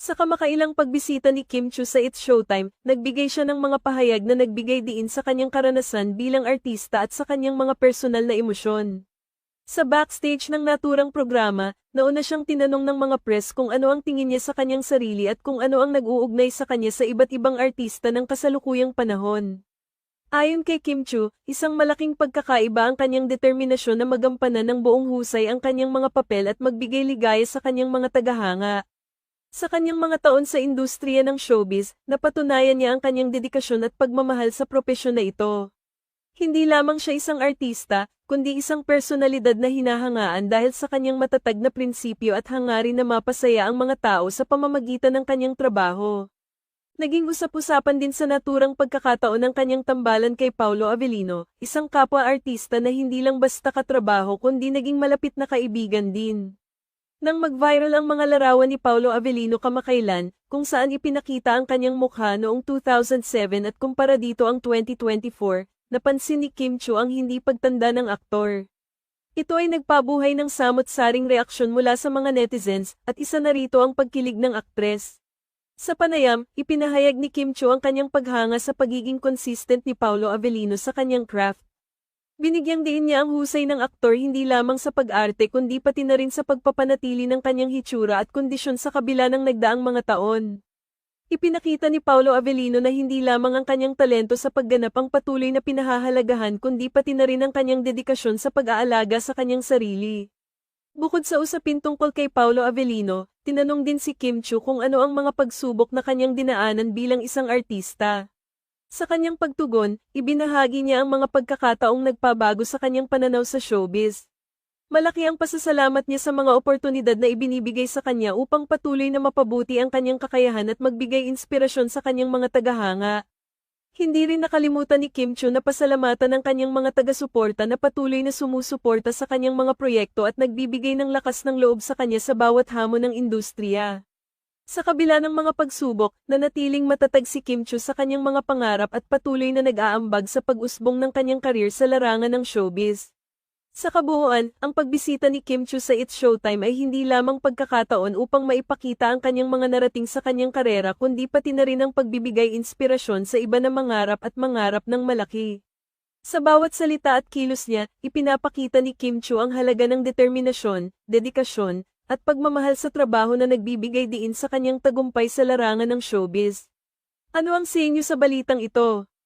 Sa kamakailang pagbisita ni Kim Chiu sa It's Showtime, nagbigay siya ng mga pahayag na nagbigay diin sa kanyang karanasan bilang artista at sa kanyang mga personal na emosyon. Sa backstage ng naturang programa, nauna siyang tinanong ng mga press kung ano ang tingin niya sa kanyang sarili at kung ano ang nag-uugnay sa kanya sa iba't ibang artista ng kasalukuyang panahon. Ayon kay Kim Chiu, isang malaking pagkakaiba ang kanyang determinasyon na magampanan ng buong husay ang kanyang mga papel at magbigay ligaya sa kanyang mga tagahanga. Sa kanyang mga taon sa industriya ng showbiz, napatunayan niya ang kanyang dedikasyon at pagmamahal sa propesyon na ito. Hindi lamang siya isang artista, kundi isang personalidad na hinahangaan dahil sa kanyang matatag na prinsipyo at hangarin na mapasaya ang mga tao sa pamamagitan ng kanyang trabaho. Naging usap-usapan din sa naturang pagkakataon ng kanyang tambalan kay Paolo Avellino, isang kapwa-artista na hindi lang basta katrabaho kundi naging malapit na kaibigan din. Nang mag-viral ang mga larawan ni Paolo Avellino kamakailan, kung saan ipinakita ang kanyang mukha noong 2007 at kumpara dito ang 2024, napansin ni Kim Chiu ang hindi pagtanda ng aktor. Ito ay nagpabuhay ng samot-saring reaksyon mula sa mga netizens at isa na rito ang pagkilig ng aktres. Sa panayam, ipinahayag ni Kim Chiu ang kanyang paghanga sa pagiging consistent ni Paolo Avellino sa kanyang craft. Binigyang diin niya ang husay ng aktor hindi lamang sa pag-arte kundi pati na rin sa pagpapanatili ng kanyang hitsura at kondisyon sa kabila ng nagdaang mga taon. Ipinakita ni Paolo Avellino na hindi lamang ang kanyang talento sa pagganap ang patuloy na pinahahalagahan kundi pati na rin ang kanyang dedikasyon sa pag-aalaga sa kanyang sarili. Bukod sa usapin tungkol kay Paolo Avellino, tinanong din si Kim Chiu kung ano ang mga pagsubok na kanyang dinaanan bilang isang artista. Sa kanyang pagtugon, ibinahagi niya ang mga pagkakataong nagpabago sa kanyang pananaw sa showbiz. Malaki ang pasasalamat niya sa mga oportunidad na ibinibigay sa kanya upang patuloy na mapabuti ang kanyang kakayahan at magbigay inspirasyon sa kanyang mga tagahanga. Hindi rin nakalimutan ni Kim Chiu na pasalamatan ang kanyang mga taga-suporta na patuloy na sumusuporta sa kanyang mga proyekto at nagbibigay ng lakas ng loob sa kanya sa bawat hamon ng industriya. Sa kabila ng mga pagsubok, nanatiling matatag si Kim Chiu sa kanyang mga pangarap at patuloy na nag-aambag sa pag-usbong ng kanyang karir sa larangan ng showbiz. Sa kabuuan, ang pagbisita ni Kim Chiu sa It's Showtime ay hindi lamang pagkakataon upang maipakita ang kanyang mga narating sa kanyang karera kundi pati na rin ang pagbibigay inspirasyon sa iba na mangarap at mangarap ng malaki. Sa bawat salita at kilos niya, ipinapakita ni Kim Chiu ang halaga ng determinasyon, dedikasyon, at pagmamahal sa trabaho na nagbibigay diin sa kanyang tagumpay sa larangan ng showbiz. Ano ang sa inyo sa balitang ito?